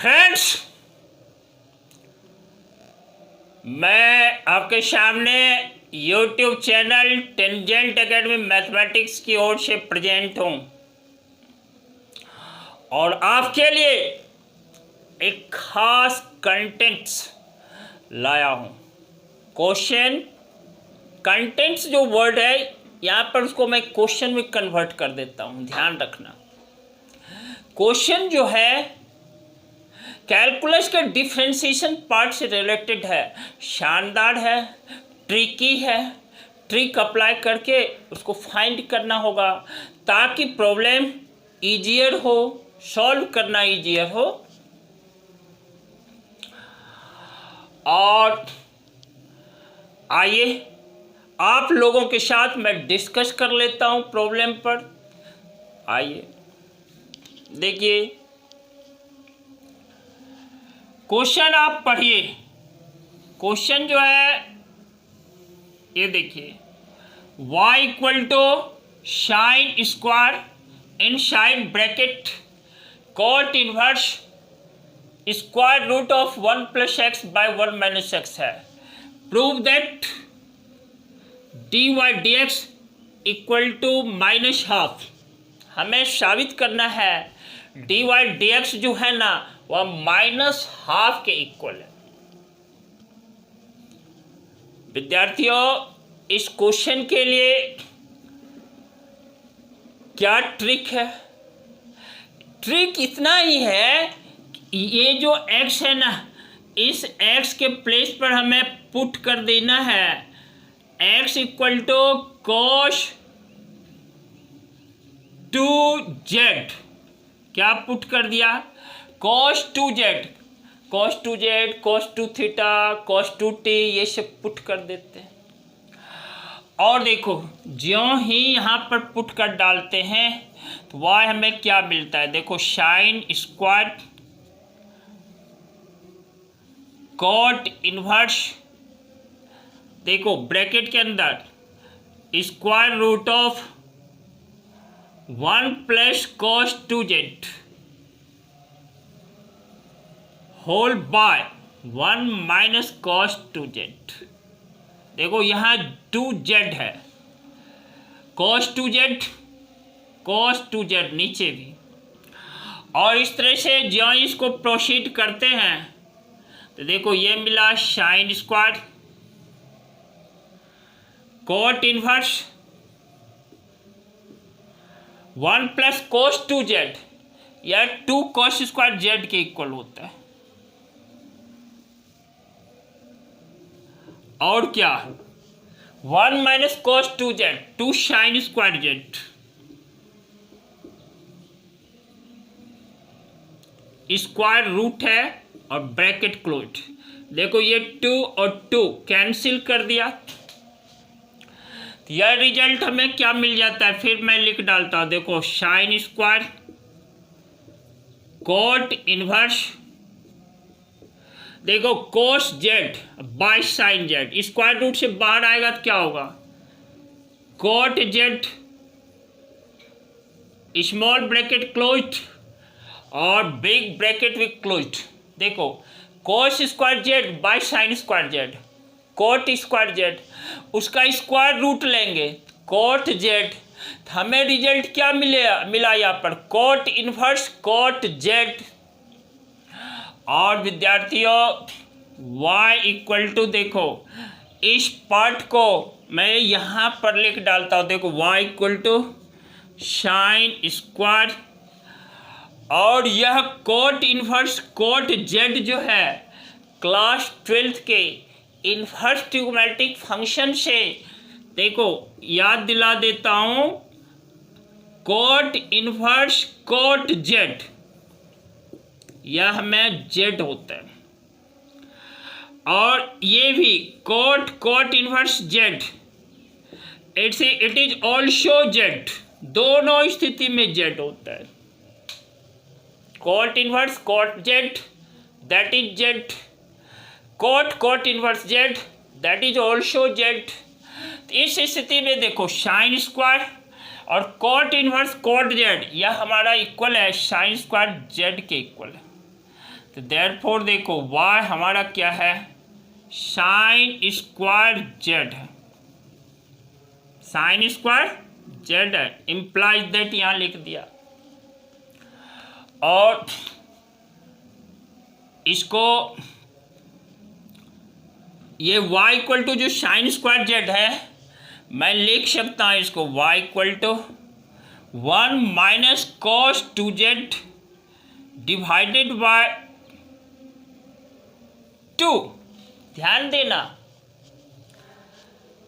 Friends, मैं आपके सामने YouTube channel tangent academy mathematics की ओर से प्रेजेंट हूँ और आपके लिए एक खास कंटेंट्स लाया हूँ। क्वेश्चन कंटेंट्स जो वर्ड है यहाँ पर उसको मैं क्वेश्चन में कन्वर्ट कर देता हूँ, ध्यान रखना। क्वेश्चन जो है कैलकुलस के डिफरेंशिएशन पार्ट से रिलेटेड है, शानदार है, ट्रिकी है। ट्रिक अप्लाई करके उसको फाइंड करना होगा ताकि प्रॉब्लम ईजियर हो, सॉल्व करना ईजियर हो। और आइए आप लोगों के साथ मैं डिस्कस कर लेता हूं प्रॉब्लम पर। आइए देखिए, क्वेश्चन आप पढ़िए। क्वेश्चन जो है ये देखिए, y equal to sine square inside bracket cot inverse square root of 1 plus x by 1 minus x है। Prove that dy dx equal to minus half. हमें साबित करना है dy dx जो है ना वह माइनस हाफ के इक्वल है। विद्यार्थियों, इस क्वेश्चन के लिए क्या ट्रिक है? ट्रिक इतना ही है, ये जो x है ना, इस x के प्लेस पर हमें पुट कर देना है x equal to cos 2z। क्या पुट कर दिया? cos 2z, cos 2z, cos 2 theta, cos 2t, ये सब पुट कर देते हैं। और देखो, ज्यों ही यहाँ पर पुट कर डालते हैं तो y हमें क्या मिलता है? देखो, साइन स्क्वायर कॉट इनवर्स, देखो ब्रैकेट के अंदर square root of 1 plus cos 2z whole by 1 minus cos 2z। देखो यहाँ 2z है, cos 2z, cos 2z नीचे भी। और इस तरह से जो इसको प्रोसीड करते हैं तो देखो ये मिला sine square cot inverse 1 plus cos 2z, या 2 cos स्क्वायर z के इक्वल होता है। और क्या? 1 minus cos 2z, 2 sine square z, square root है और ब्रैकेट क्लोज। देखो ये 2 और 2 कैंसिल कर दिया, यह रिजल्ट हमें क्या मिल जाता है? फिर मैं लिख डालता हूं, देखो साइन स्क्वायर कॉट इनवर्स, देखो cos Z by sine Z, square root से बाहर आएगा तो क्या होगा? Cot Z small bracket closed और बिग ब्रैकेट विथ क्लोज्ड। देखो cos square Z by sine square Z, cot square Z, उसका स्क्वायर रूट लेंगे कॉट जेड, हमें रिजल्ट क्या मिला यहाँ पर? Cot inverse cot Z. और विद्यार्थियों y इक्वल टू, देखो इस पार्ट को मैं यहाँ पर लिख डालता हूँ, देखो y equal to sine square, और यह कॉट इनवर्स कॉट जेड जो है क्लास 12th के इनवर्स ट्रिग्नोमेट्रिक फंक्शन से, देखो याद दिला देता हूँ, कॉट इनवर्स कॉट जेड, यह हमें जेड होता है। और ये भी cot inverse Z, it is also Z, दोनों स्थिति में जेड होता है। Cot inverse cot Z that is Z, cot inverse Z that is also Z. इस स्थिति में देखो साइन स्क्वायर और कॉट इनवर्स कॉट जेड, यह हमारा इक्वल है साइन स्क्वायर जेड के इक्वल है। तो देयरफॉर देखो y हमारा क्या है, साइन स्क्वायर जेड है, साइन स्क्वायर जेड है, इम्प्लाइज दैट यहाँ लिख दिया। और इसको ये y इक्वल टू जो साइन स्क्वायर जेड है मैं लिख सकता हूँ इसको y equal to 1 minus cos 2z divided by 2। ध्यान देना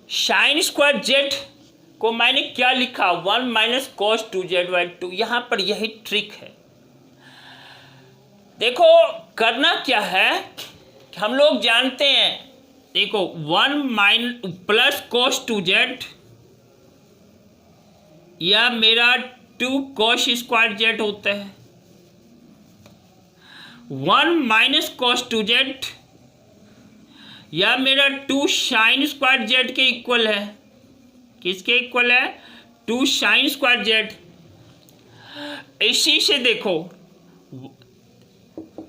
साइन स्क्वायर जेड को मैंने क्या लिखा, 1 माइनस कॉस 2z बाई 2। यहाँ पर यही ट्रिक है। देखो करना क्या है कि हम लोग जानते हैं, देखो 1 प्लस कॉस 2z या मेरा 2 कॉस स्क्वायर जेड होता है, 1 माइनस कॉस 2z या मेरा 2 साइन स्क्वायर जेड के इक्वल है। किसके इक्वल है, 2 साइन स्क्वायर जेड। इसी से देखो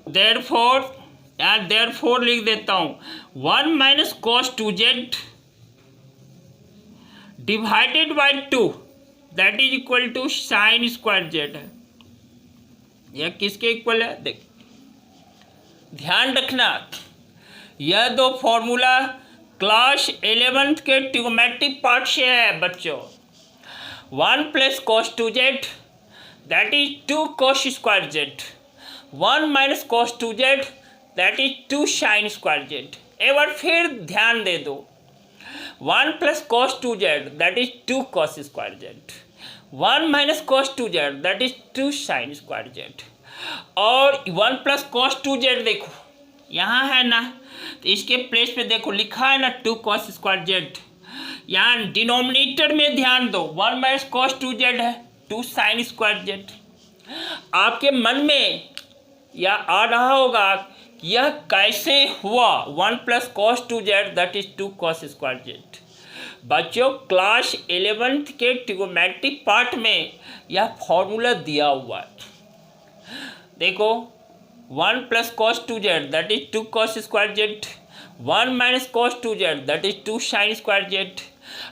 देयरफॉर लिख देता हूं 1 minus cos 2z divided by 2 that is equal to sine square Z है। यह किसके इक्वल है, देख ध्यान रखना यह दो फॉर्मूला क्लास 11th के ट्रिग्नोमेट्रिक पार्ट से है बच्चों। 1 plus cos 2z that is 2 cos square Z, 1 minus cos 2z that is 2 sine square Z. एक बार फिर ध्यान दे दो, 1 plus cos 2z that is 2 cos square Z, 1 minus cos 2z that is 2 sine square Z. और 1 plus cos 2z देखो यहाँ है ना, तो इसके प्लेस पे देखो लिखा है ना 2 कॉस स्क्वायर जेड। यहाँ डिनोमिनेटर में ध्यान दो, 1 माइनस कॉस 2z है, 2 साइन स्क्वायर जेड। आपके मन में यह आ रहा होगा कि यह कैसे हुआ, 1 plus cos 2z that is 2 cos square Z. बच्चों क्लास 11th के ट्रिग्नोमेट्रिक पार्ट में यह फॉर्मूला दिया हुआ है। देखो 1 plus cos 2z that is 2 cos square Z, 1 minus cos 2z that is 2 sine square Z.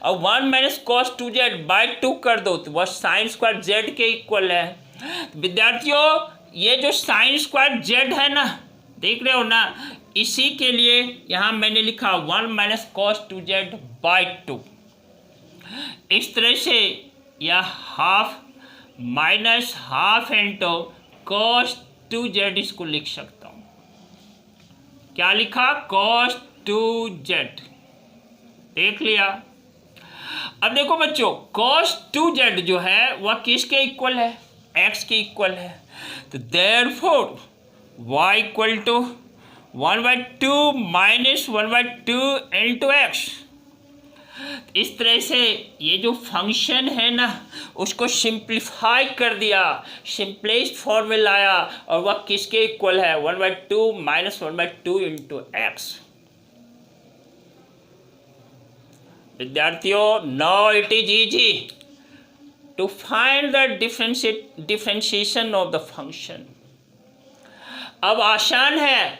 और 1 माइनस कॉस 2z बाई 2 कर दो तो वह साइन स्क्वायर जेड के इक्वल है। विद्यार्थियों ये जो साइन स्क्वायर जेड है ना, देख रहे हो ना, इसी के लिए यहाँ मैंने लिखा 1 माइनस कॉस 2z बाई 2। इस तरह से यह half minus half into cos 2z इसको लिख सकता हूँ। क्या लिखा, कॉस 2z, देख लिया। अब देखो बच्चों कॉस 2z जो है वह किसके इक्वल है, x के इक्वल है। तो therefore y equal to 1/2 minus 1/2 into X. इस तरह से ये जो फंक्शन है ना उसको सिंप्लीफाई कर दिया, सिंपलेस्ट फॉर्म में लाया, और वह किसके इक्वल है, 1/2 माइनस 1/2 इंटू एक्स। विद्यार्थियों now it is easy to find the differentiation of the function. अब आसान है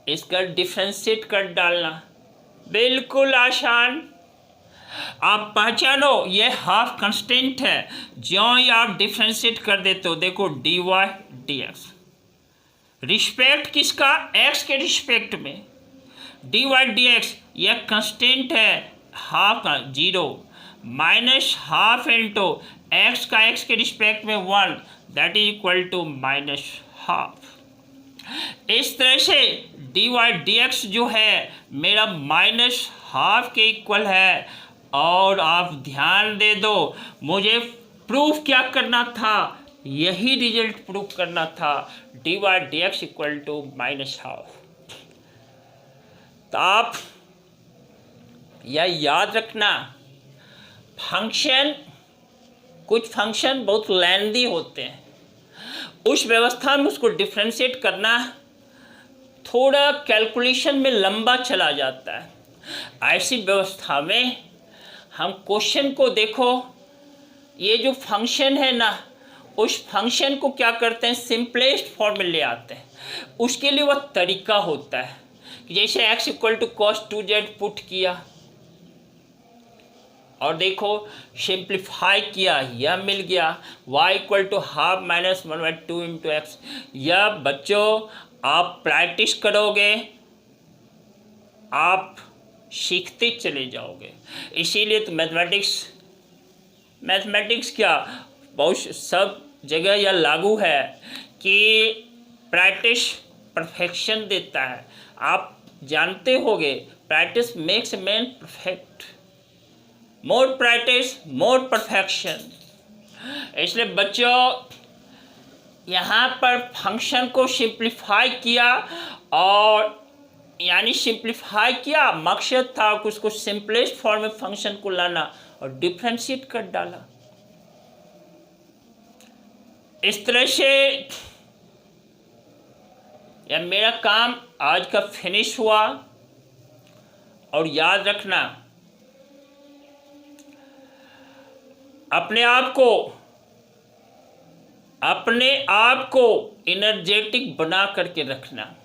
इसका डिफरेंशिएट कर डालना, बिल्कुल आसान। आप पहचानो ये हाफ कांस्टेंट है, जो ही आप डिफरेंशिएट कर देते हो, देखो dy dx रिस्पेक्ट किसका, x के रिस्पेक्ट में, dy dx यह कांस्टेंट है हाफ का 0 माइनस हाफ इंटू एक्स का x के रिस्पेक्ट में 1 that is equal to minus half. इस तरह से dy dx जो है मेरा माइनस हाफ के इक्वल है। और आप ध्यान दे दो मुझे प्रूफ क्या करना था, यही रिजल्ट प्रूफ करना था, dy dx equal to minus half. तो आप यह याद रखना, फंक्शन कुछ फंक्शन बहुत लेंदी होते हैं, उस व्यवस्था में उसको डिफरेंशिएट करना थोड़ा कैलकुलेशन में लंबा चला जाता है। ऐसी व्यवस्था में हम क्वेश्चन को देखो, ये जो फंक्शन है ना उस फंक्शन को क्या करते हैं, सिंपलेस्ट फॉर्म में ले आते हैं। उसके लिए वह तरीका होता है कि जैसे x equal to cos 2z put किया और देखो सिंप्लीफाई किया, यह मिल गया y equal to half minus 1/2 into X. यह बच्चों आप प्रैक्टिस करोगे, आप सीखते चले जाओगे। इसीलिए तो मैथमेटिक्स क्या बहुत सब जगह यह लागू है कि प्रैक्टिस परफेक्शन देता है। आप जानते होगे practice makes man perfect, more practice more perfection. इसलिए बच्चों यहाँ पर फंक्शन को सिंप्लीफाई किया और यानी सिंप्लीफाई किया, मकसद था कि उसको सिंपलेस्ट फॉर्म में फंक्शन को लाना और डिफ्रेंशिएट कर डाला। इस तरह से यह मेरा काम आज का फिनिश हुआ। और याद रखना अपने आप को एनर्जेटिक बना करके रखना।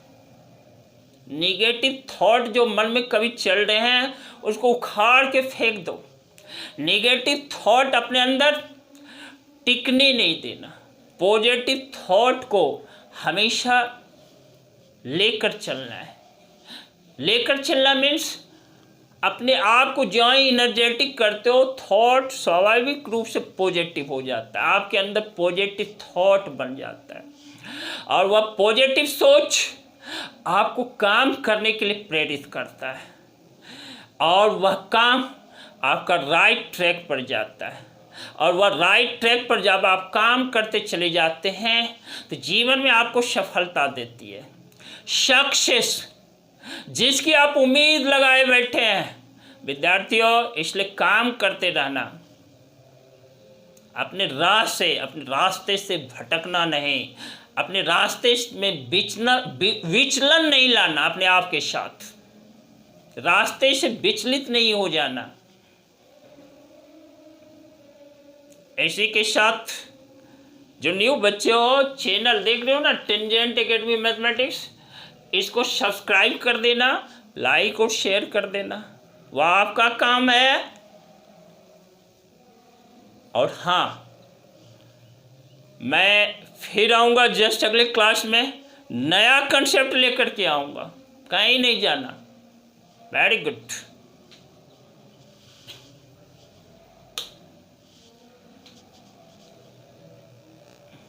नेगेटिव थॉट जो मन में कभी चल रहे हैं उसको उखाड़ के फेंक दो। नेगेटिव थॉट अपने अंदर टिकने नहीं देना। पॉजिटिव थॉट को हमेशा लेकर चलना है। लेकर चलना मीन्स अपने आप को जो ही एनर्जेटिक करते हो, थॉट स्वाभाविक रूप से पॉजिटिव हो जाता है, आपके अंदर पॉजिटिव थॉट बन जाता है और वह पॉजिटिव सोच आपको काम करने के लिए प्रेरित करता है और वह काम आपका राइट ट्रैक पर जाता है। और वह राइट ट्रैक पर जब आप काम करते चले जाते हैं तो जीवन में आपको सफलता देती है, सक्सेस जिसकी आप उम्मीद लगाए बैठे हैं। विद्यार्थियों इसलिए काम करते रहना, अपने रास्ते से भटकना नहीं, अपने रास्ते में विचलन नहीं लाना, अपने आप के साथ रास्ते से विचलित नहीं हो जाना। इसी के साथ जो न्यू बच्चे हो चैनल देख रहे हो ना, टेंजेंट एकेडमी मैथमेटिक्स, इसको सब्सक्राइब कर देना, लाइक और शेयर कर देना, वह आपका काम है। और हाँ, मैं फिर आऊँगा जस्ट अगले क्लास में नया कंसेप्ट लेकर के आऊँगा, कहीं नहीं जाना। Very good.